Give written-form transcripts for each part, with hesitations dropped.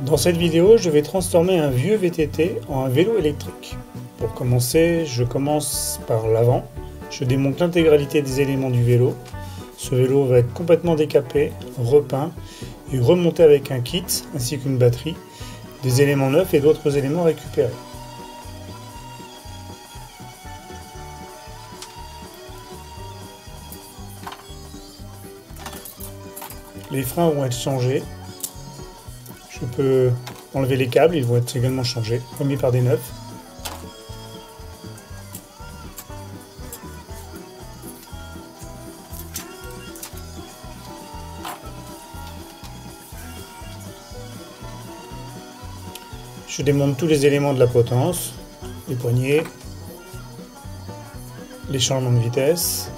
Dans cette vidéo, je vais transformer un vieux VTT en un vélo électrique. Pour commencer, je commence par l'avant. Je démonte l'intégralité des éléments du vélo. Ce vélo va être complètement décapé, repeint et remonté avec un kit ainsi qu'une batterie, des éléments neufs et d'autres éléments récupérés. Les freins vont être changés. Je peux enlever les câbles, ils vont être également changés, remis par des neufs. Je démonte tous les éléments de la potence, les poignées, les changements de vitesse.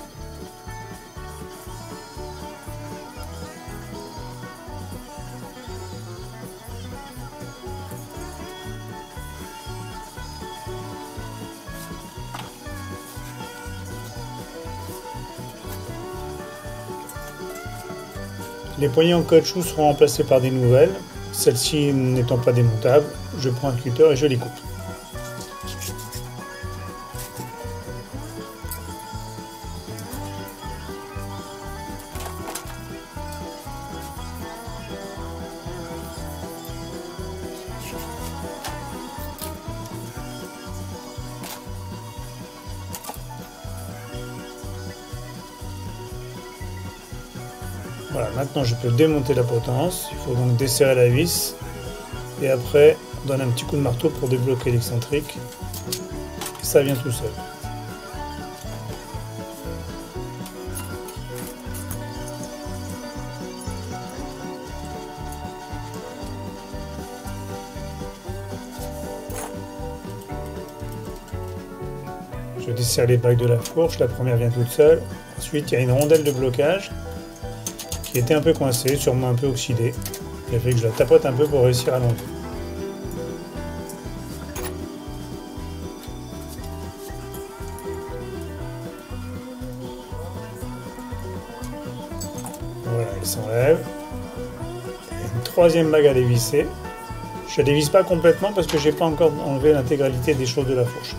Les poignées en caoutchouc seront remplacées par des nouvelles. Celles-ci n'étant pas démontables, je prends un cutter et je les coupe. Voilà, maintenant je peux démonter la potence, il faut donc desserrer la vis et après on donne un petit coup de marteau pour débloquer l'excentrique, ça vient tout seul. Je desserre les bagues de la fourche, la première vient toute seule, ensuite il y a une rondelle de blocage qui était un peu coincée, sûrement un peu oxydée. Il a fallu que je la tapote un peu pour réussir à l'enlever. Voilà, elle s'enlève. Une troisième bague à dévisser. Je ne dévisse pas complètement parce que j'ai pas encore enlevé l'intégralité des choses de la fourche.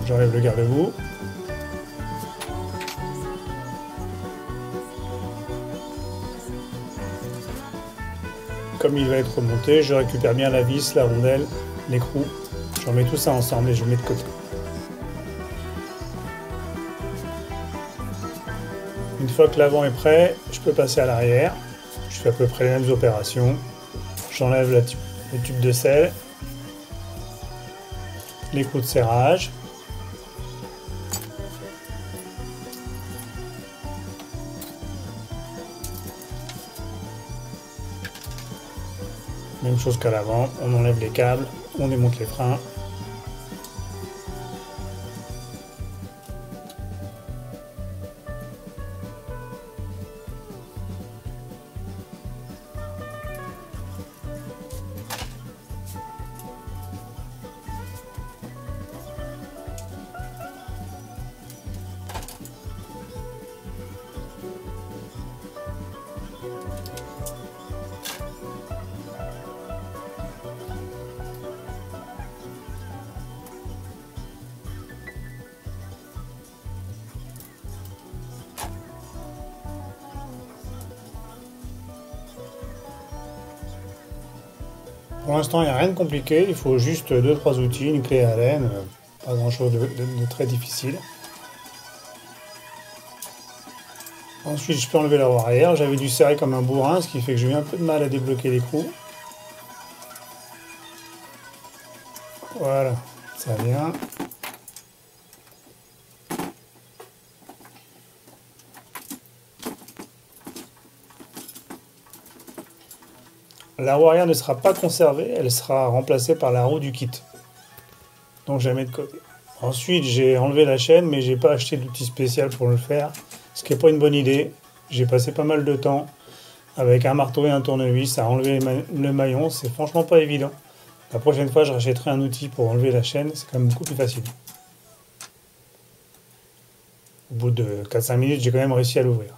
J'enlève le garde-boue. Comme il va être remonté, je récupère bien la vis, la rondelle, l'écrou. J'en mets tout ça ensemble et je mets de côté. Une fois que l'avant est prêt, je peux passer à l'arrière. Je fais à peu près les mêmes opérations. J'enlève le tube de selle, l'écrou de serrage. Même chose qu'à l'avant, on enlève les câbles, on démonte les freins. Pour l'instant, il n'y a rien de compliqué, il faut juste 2-3 outils, une clé à laine, pas grand chose de très difficile. Ensuite, je peux enlever la roue arrière, j'avais dû serrer comme un bourrin, ce qui fait que j'ai eu un peu de mal à débloquer l'écrou. Voilà, ça vient. La roue arrière ne sera pas conservée, elle sera remplacée par la roue du kit. Donc je la mets de côté. Ensuite, j'ai enlevé la chaîne, mais j'ai pas acheté d'outil spécial pour le faire, ce qui n'est pas une bonne idée. J'ai passé pas mal de temps avec un marteau et un tournevis à enlever le maillon. C'est franchement pas évident. La prochaine fois, je rachèterai un outil pour enlever la chaîne, c'est quand même beaucoup plus facile. Au bout de 4-5 minutes, j'ai quand même réussi à l'ouvrir.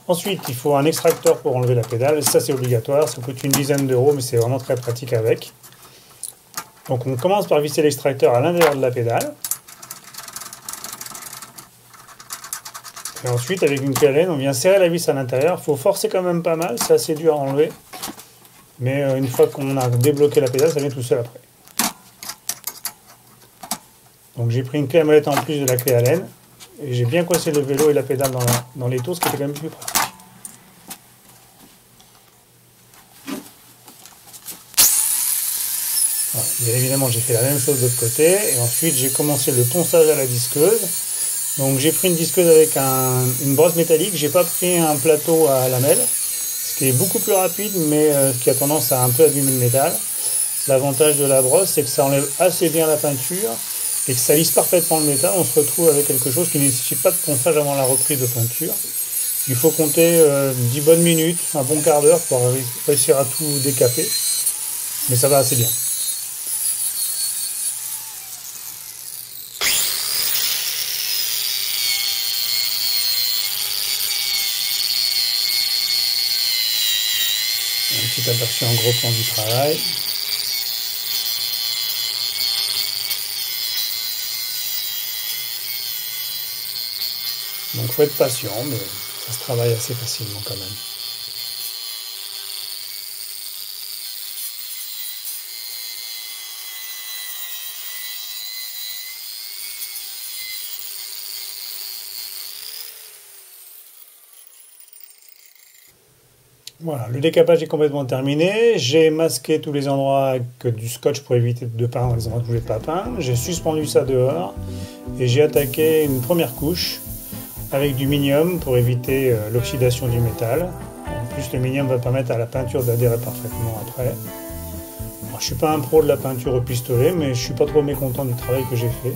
Ensuite, il faut un extracteur pour enlever la pédale. Ça, c'est obligatoire. Ça coûte une dizaine d'euros, mais c'est vraiment très pratique avec. Donc, on commence par visser l'extracteur à l'intérieur de la pédale. Et ensuite, avec une clé Allen, on vient serrer la vis à l'intérieur. Il faut forcer quand même pas mal. C'est assez dur à enlever. Mais une fois qu'on a débloqué la pédale, ça vient tout seul après. Donc, j'ai pris une clé à molette en plus de la clé Allen. Et j'ai bien coincé le vélo et la pédale dans l'étau, ce qui était quand même plus pratique. Voilà. Bien évidemment, j'ai fait la même chose de l'autre côté. Et ensuite, j'ai commencé le ponçage à la disqueuse. Donc, j'ai pris une disqueuse avec une brosse métallique. J'ai pas pris un plateau à lamelles, ce qui est beaucoup plus rapide, mais qui a tendance à un peu abîmer le métal. L'avantage de la brosse, c'est que ça enlève assez bien la peinture et que ça lisse parfaitement le métal. On se retrouve avec quelque chose qui ne nécessite pas de ponçage avant la reprise de peinture. Il faut compter 10 bonnes minutes, un bon quart d'heure pour réussir à tout décaper. Mais ça va assez bien. Un petit aperçu en gros plan du travail. Donc il faut être patient, mais ça se travaille assez facilement quand même. Voilà, le décapage est complètement terminé. J'ai masqué tous les endroits avec du scotch pour éviter de peindre les endroits que je ne voulais pas peindre. J'ai suspendu ça dehors et j'ai attaqué une première couche avec du minium pour éviter l'oxydation du métal. En plus, le minium va permettre à la peinture d'adhérer parfaitement après. Alors, je ne suis pas un pro de la peinture au pistolet, mais je ne suis pas trop mécontent du travail que j'ai fait.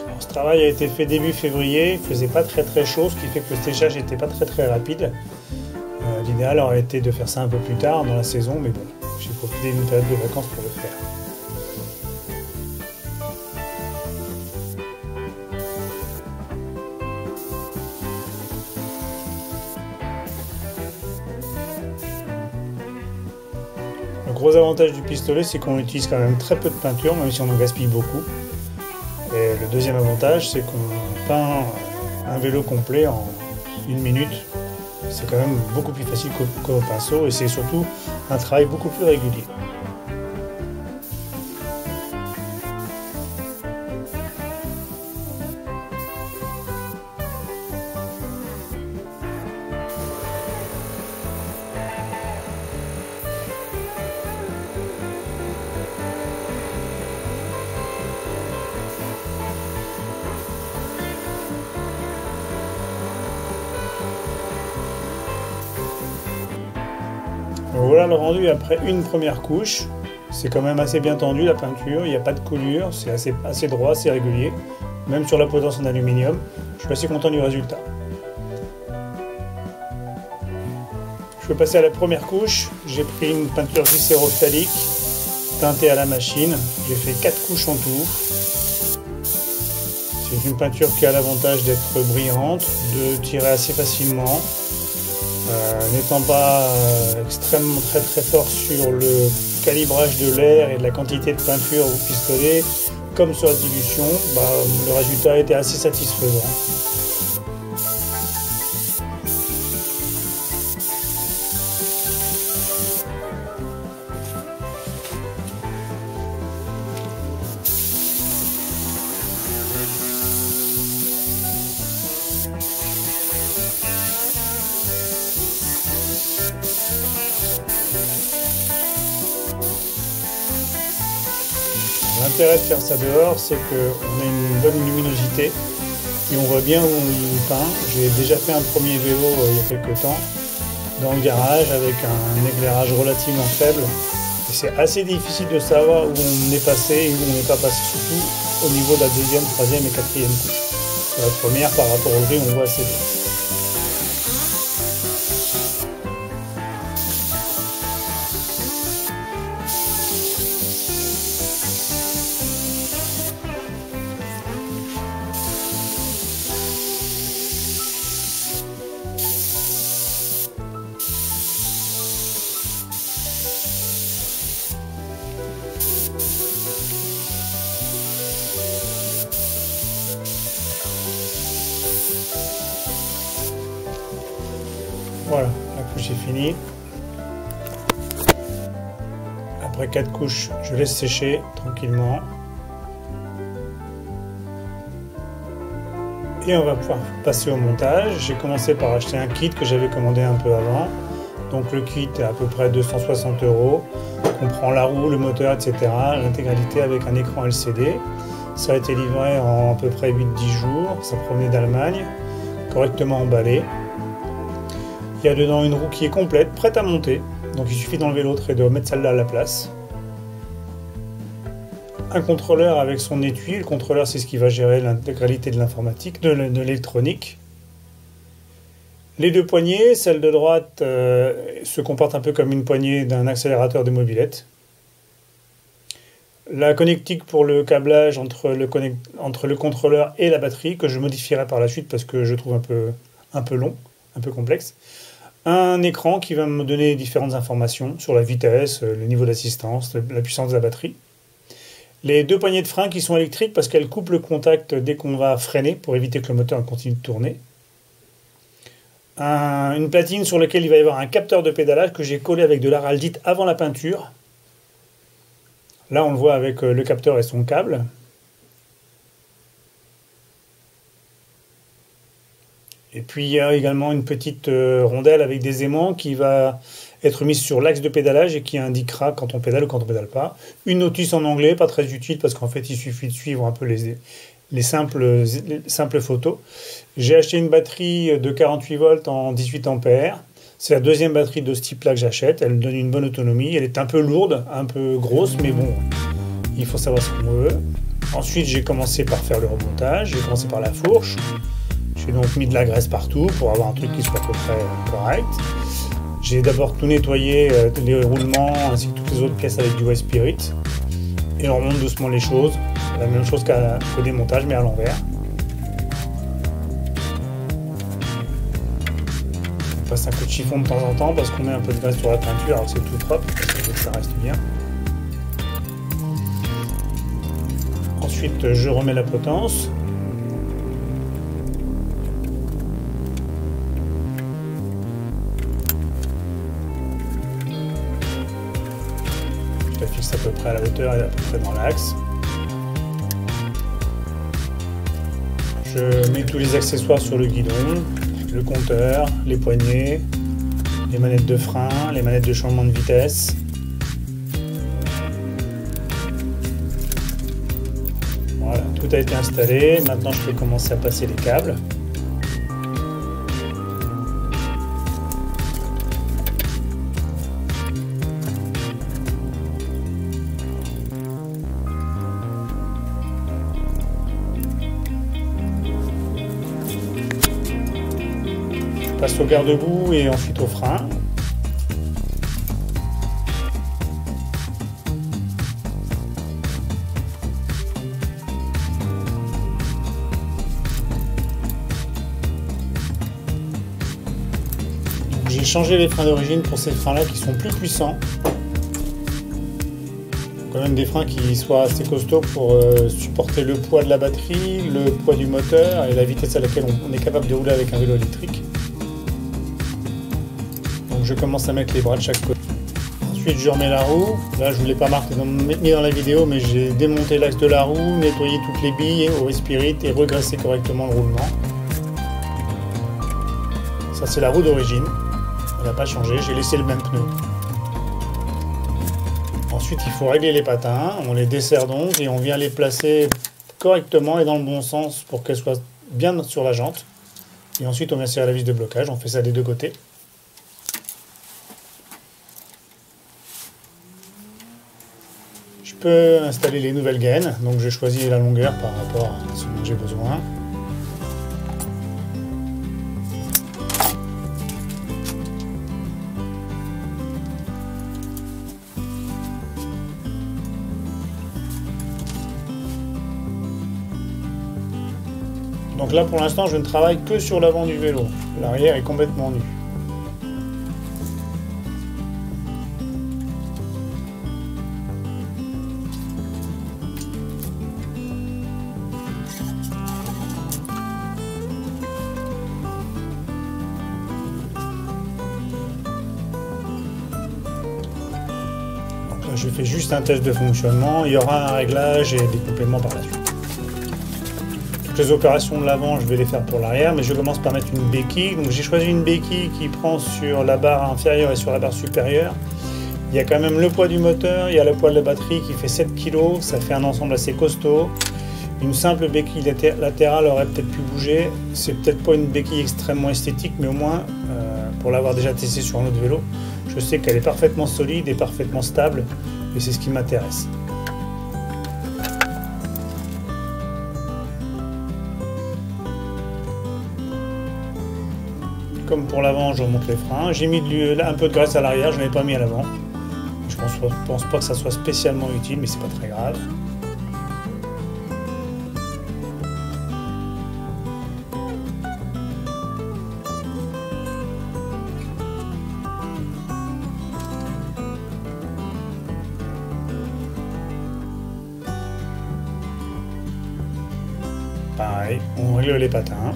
Alors, ce travail a été fait début février, il ne faisait pas très chaud, ce qui fait que le séchage n'était pas très rapide. L'idéal aurait été de faire ça un peu plus tard dans la saison, mais bon, j'ai profité d'une période de vacances pour le faire. Le gros avantage du pistolet, c'est qu'on utilise quand même très peu de peinture, même si on en gaspille beaucoup. Et le deuxième avantage, c'est qu'on peint un vélo complet en 1 minute. C'est quand même beaucoup plus facile qu'au pinceau et c'est surtout un travail beaucoup plus régulier. Donc voilà le rendu après une première couche. C'est quand même assez bien tendu la peinture, il n'y a pas de coulure, c'est assez droit, assez régulier. Même sur la potence en aluminium, je suis assez content du résultat. Je vais passer à la première couche. J'ai pris une peinture glycérophthalique teintée à la machine. J'ai fait 4 couches en tout. C'est une peinture qui a l'avantage d'être brillante, de tirer assez facilement. N'étant pas extrêmement très fort sur le calibrage de l'air et de la quantité de peinture au pistolet, comme sur la dilution, le résultat était assez satisfaisant. L'intérêt de faire ça dehors, c'est qu'on a une bonne luminosité et on voit bien où on peint. J'ai déjà fait un premier vélo il y a quelques temps dans le garage avec un éclairage relativement faible. Et c'est assez difficile de savoir où on est passé et où on n'est pas passé, surtout au niveau de la deuxième, troisième et quatrième couche. Sur la première, par rapport au gris, on voit assez bien. Voilà, la couche est finie. Après 4 couches, je laisse sécher tranquillement. Et on va pouvoir passer au montage. J'ai commencé par acheter un kit que j'avais commandé un peu avant. Donc le kit est à peu près 260 €. On prend la roue, le moteur, etc. L'intégralité avec un écran LCD. Ça a été livré en à peu près 8-10 jours. Ça provenait d'Allemagne, correctement emballé. Il y a dedans une roue qui est complète, prête à monter. Donc il suffit d'enlever l'autre et de mettre celle-là à la place. Un contrôleur avec son étui. Le contrôleur, c'est ce qui va gérer l'intégralité de l'informatique, de l'électronique. Les deux poignées, celle de droite se comporte un peu comme une poignée d'un accélérateur de mobilette. La connectique pour le câblage entre le contrôleur et la batterie, que je modifierai par la suite parce que je trouve un peu long, un peu complexe. Un écran qui va me donner différentes informations sur la vitesse, le niveau d'assistance, la puissance de la batterie. Les deux poignées de frein qui sont électriques parce qu'elles coupent le contact dès qu'on va freiner pour éviter que le moteur continue de tourner. Une platine sur laquelle il va y avoir un capteur de pédalage que j'ai collé avec de l'araldite avant la peinture. Là, on le voit avec le capteur et son câble. Et puis il y a également une petite rondelle avec des aimants qui va être mise sur l'axe de pédalage et qui indiquera quand on pédale ou quand on pédale pas. Une notice en anglais, pas très utile parce qu'en fait il suffit de suivre un peu les simples photos. J'ai acheté une batterie de 48 volts en 18 ampères. C'est la deuxième batterie de ce type-là que j'achète. Elle donne une bonne autonomie. Elle est un peu lourde, un peu grosse, mais bon, il faut savoir ce qu'on veut. Ensuite, j'ai commencé par faire le remontage. J'ai commencé par la fourche. J'ai donc mis de la graisse partout pour avoir un truc qui soit à peu près correct. J'ai d'abord tout nettoyé, les roulements ainsi que toutes les autres pièces avec du White Spirit. Et on remonte doucement les choses. La même chose qu'au démontage, mais à l'envers. On passe un coup de chiffon de temps en temps parce qu'on met un peu de graisse sur la peinture alors que c'est tout propre, parce qu'il faut que ça reste bien. Ensuite, je remets la potence. Je la fixe à peu près à la hauteur et à peu près dans l'axe. Je mets tous les accessoires sur le guidon, le compteur, les poignées, les manettes de frein, les manettes de changement de vitesse. Voilà, tout a été installé. Maintenant, je peux commencer à passer les câbles. Je passe au garde-boue et ensuite au frein. J'ai changé les freins d'origine pour ces freins-là qui sont plus puissants. Quand même des freins qui soient assez costauds pour supporter le poids de la batterie, le poids du moteur et la vitesse à laquelle on est capable de rouler avec un vélo électrique. Donc je commence à mettre les bras de chaque côté. Ensuite je remets la roue. Là je ne vous l'ai pas mis dans la vidéo, mais j'ai démonté l'axe de la roue, nettoyé toutes les billes au White Spirit et regraissé correctement le roulement. Ça c'est la roue d'origine. Elle n'a pas changé, j'ai laissé le même pneu. Ensuite, il faut régler les patins. On les desserre donc et on vient les placer correctement et dans le bon sens pour qu'elles soient bien sur la jante. Et ensuite, on vient serrer la vis de blocage. On fait ça des deux côtés. Je peux installer les nouvelles gaines. Donc, je choisis la longueur par rapport à ce dont j'ai besoin. Donc là, pour l'instant, je ne travaille que sur l'avant du vélo. L'arrière est complètement nu. Donc là, je fais juste un test de fonctionnement. Il y aura un réglage et des compléments par la suite. Les opérations de l'avant, je vais les faire pour l'arrière, mais je commence par mettre une béquille. Donc j'ai choisi une béquille qui prend sur la barre inférieure et sur la barre supérieure. Il y a quand même le poids du moteur, il y a le poids de la batterie qui fait 7 kg, ça fait un ensemble assez costaud. Une simple béquille latérale aurait peut-être pu bouger. C'est peut-être pas une béquille extrêmement esthétique, mais au moins, pour l'avoir déjà testé sur un autre vélo, je sais qu'elle est parfaitement solide et parfaitement stable, et c'est ce qui m'intéresse. Comme pour l'avant, je remonte les freins. J'ai mis un peu de graisse à l'arrière, je n'en ai pas mis à l'avant. Je pense pas que ça soit spécialement utile, mais c'est pas très grave. Pareil, on règle les patins.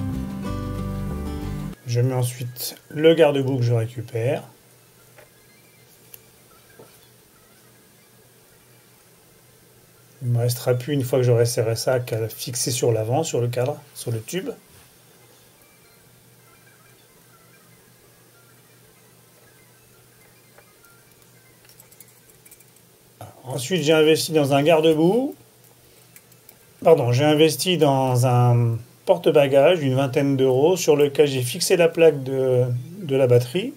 Je mets ensuite le garde-boue que je récupère. Il ne me restera plus, une fois que j'aurai serré ça, qu'à le fixer sur l'avant, sur le cadre, sur le tube. Ensuite, j'ai investi dans un garde-boue. Pardon, j'ai investi dans un porte-bagages d'une vingtaine d'euros sur lequel j'ai fixé la plaque de la batterie.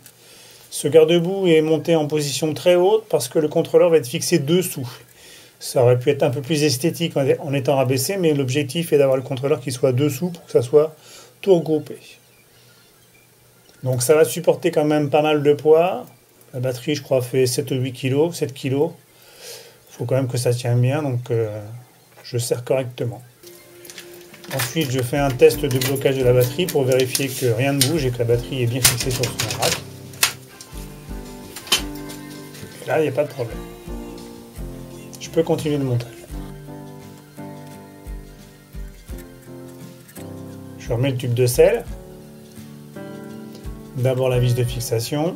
Ce garde-boue est monté en position très haute parce que le contrôleur va être fixé dessous. Ça aurait pu être un peu plus esthétique en étant rabaissé, mais l'objectif est d'avoir le contrôleur qui soit dessous pour que ça soit tout regroupé. Donc ça va supporter quand même pas mal de poids. La batterie, je crois, fait 7 ou 8 kg, 7 kg. Il faut quand même que ça tienne bien, donc je serre correctement. Ensuite, je fais un test de blocage de la batterie pour vérifier que rien ne bouge et que la batterie est bien fixée sur son rack. Et là, il n'y a pas de problème. Je peux continuer le montage. Je remets le tube de sel. D'abord la vis de fixation.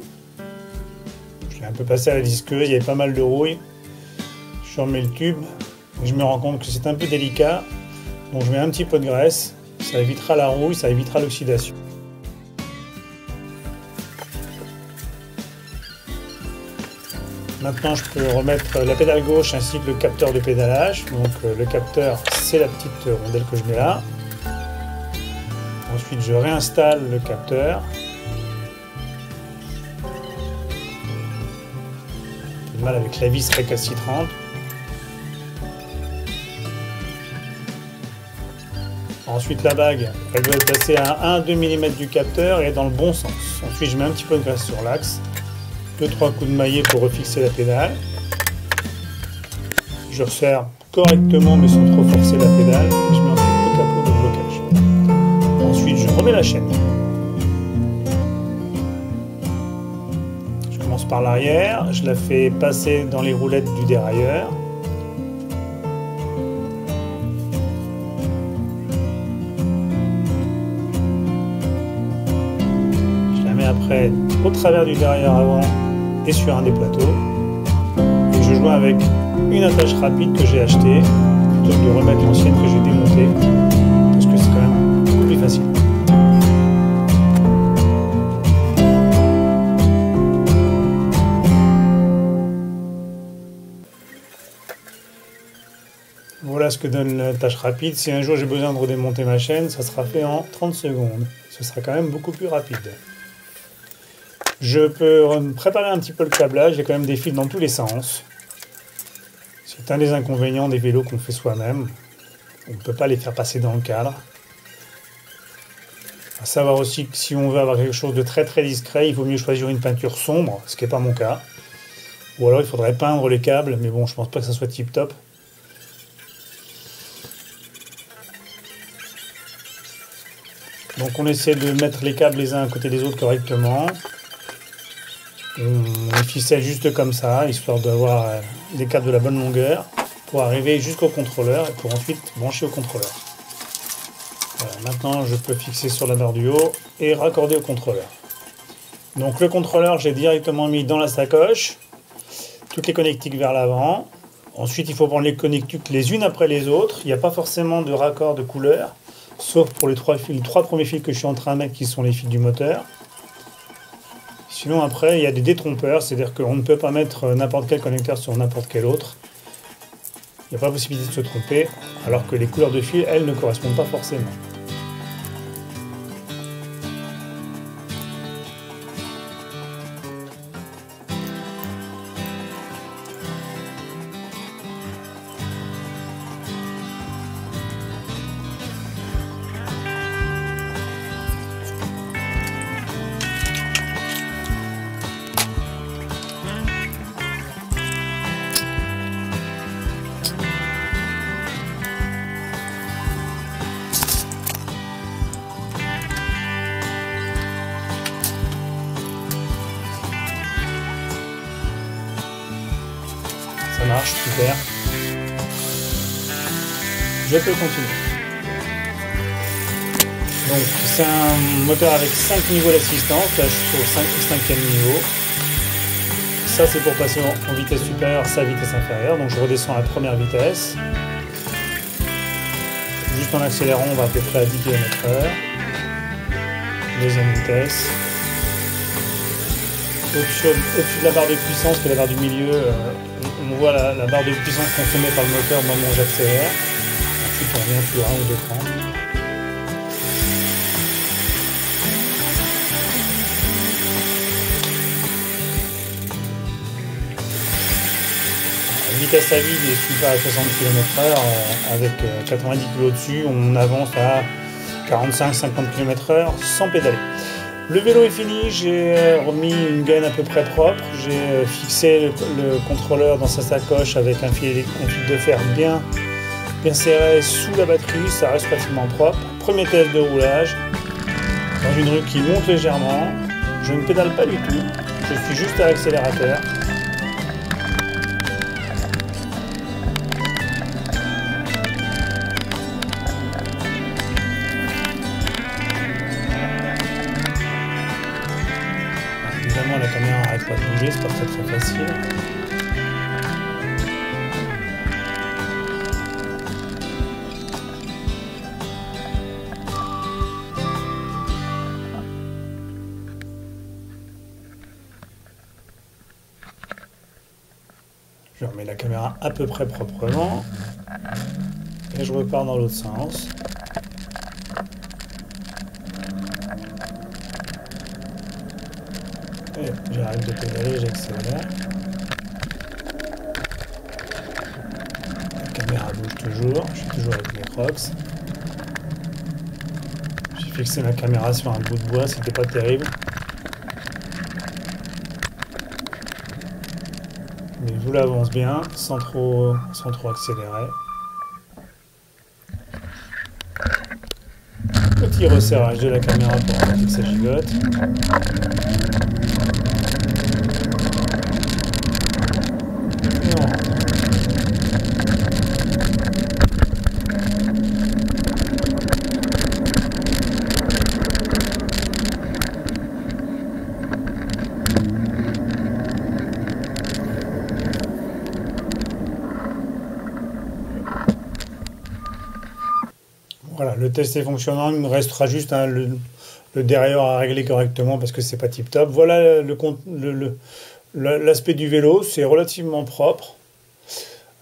Je l'ai un peu passé à la disqueuse, il y avait pas mal de rouille. Je remets le tube. Et je me rends compte que c'est un peu délicat. Donc je mets un petit peu de graisse, ça évitera la rouille, ça évitera l'oxydation. Maintenant je peux remettre la pédale gauche ainsi que le capteur de pédalage. Donc le capteur, c'est la petite rondelle que je mets là. Ensuite je réinstalle le capteur. J'ai du mal avec la vis récalcitrante. Ensuite la bague, elle doit être placée à 1-2 mm du capteur et dans le bon sens. Ensuite je mets un petit peu de graisse sur l'axe, 2-3 coups de maillet pour refixer la pédale. Je resserre correctement mais sans trop forcer la pédale et je mets ensuite le capot de blocage. Ensuite je remets la chaîne. Je commence par l'arrière, je la fais passer dans les roulettes du dérailleur. Après au travers du derrière avant et sur un des plateaux et je joins avec une attache rapide que j'ai achetée plutôt que de remettre l'ancienne que j'ai démontée parce que c'est quand même beaucoup plus facile. que donne la tâche rapide. Si un jour j'ai besoin de redémonter ma chaîne, ça sera fait en 30 secondes. Ce sera quand même beaucoup plus rapide. Je peux préparer un petit peu le câblage, j'ai quand même des fils dans tous les sens. C'est un des inconvénients des vélos qu'on fait soi-même. On ne peut pas les faire passer dans le cadre. À savoir aussi que si on veut avoir quelque chose de très très discret, il vaut mieux choisir une peinture sombre, ce qui n'est pas mon cas. Ou alors il faudrait peindre les câbles, mais bon, je pense pas que ça soit tip top. Donc on essaie de mettre les câbles les uns à côté des autres correctement. On les ficelle juste comme ça, histoire d'avoir des câbles de la bonne longueur, pour arriver jusqu'au contrôleur et pour ensuite brancher au contrôleur. Voilà, maintenant je peux fixer sur la barre du haut et raccorder au contrôleur. Donc le contrôleur, j'ai directement mis dans la sacoche, toutes les connectiques vers l'avant. Ensuite il faut prendre les connectiques les unes après les autres. Il n'y a pas forcément de raccord de couleur, sauf pour les trois premiers fils que je suis en train de mettre qui sont les fils du moteur. Sinon après il y a des détrompeurs, c'est-à-dire qu'on ne peut pas mettre n'importe quel connecteur sur n'importe quel autre. Il n'y a pas possibilité de se tromper, alors que les couleurs de fil, elles, ne correspondent pas forcément. Ça marche, super. Je peux continuer. Donc c'est un moteur avec 5 niveaux d'assistance. Là je suis au 5e niveau. Ça c'est pour passer en vitesse supérieure, ça vitesse inférieure. Donc je redescends à la première vitesse. Juste en accélérant, on va à peu près à 10 km/h. Deuxième vitesse. Au-dessus de la barre de puissance, qui est la barre du milieu, on voit la barre de puissance consommée par le moteur au moment où j'accélère. Ensuite, on revient sur 1 ou 2 crans. La vitesse à vide, je suis pas à 60 km/h avec 90 kg dessus. On avance à 45-50 km/h sans pédaler. Le vélo est fini, j'ai remis une gaine à peu près propre, j'ai fixé le contrôleur dans sa sacoche avec un fil de fer bien serré sous la batterie, ça reste pratiquement propre. Premier test de roulage, dans une rue qui monte légèrement, je ne pédale pas du tout, je suis juste à l'accélérateur. Évidemment la caméra n'arrête pas de bouger, c'est pas très facile. Je remets la caméra à peu près proprement et je repars dans l'autre sens. J'arrête de pédaler, j'accélère. La caméra bouge toujours, je suis toujours avec mes Crocs. J'ai fixé ma caméra sur un bout de bois, c'était pas terrible. Mais je l'avance bien, sans trop accélérer. Petit resserrage de la caméra pour éviter que ça gigote. Voilà, le test est fonctionnant, il me restera juste le derrière à régler correctement parce que c'est pas tip top. Voilà l'aspect du vélo, c'est relativement propre.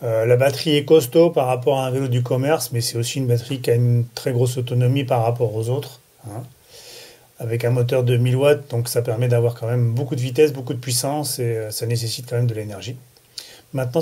La batterie est costaud par rapport à un vélo du commerce, mais c'est aussi une batterie qui a une très grosse autonomie par rapport aux autres, hein. Avec un moteur de 1000 watts, donc ça permet d'avoir quand même beaucoup de vitesse, beaucoup de puissance et ça nécessite quand même de l'énergie. Maintenant,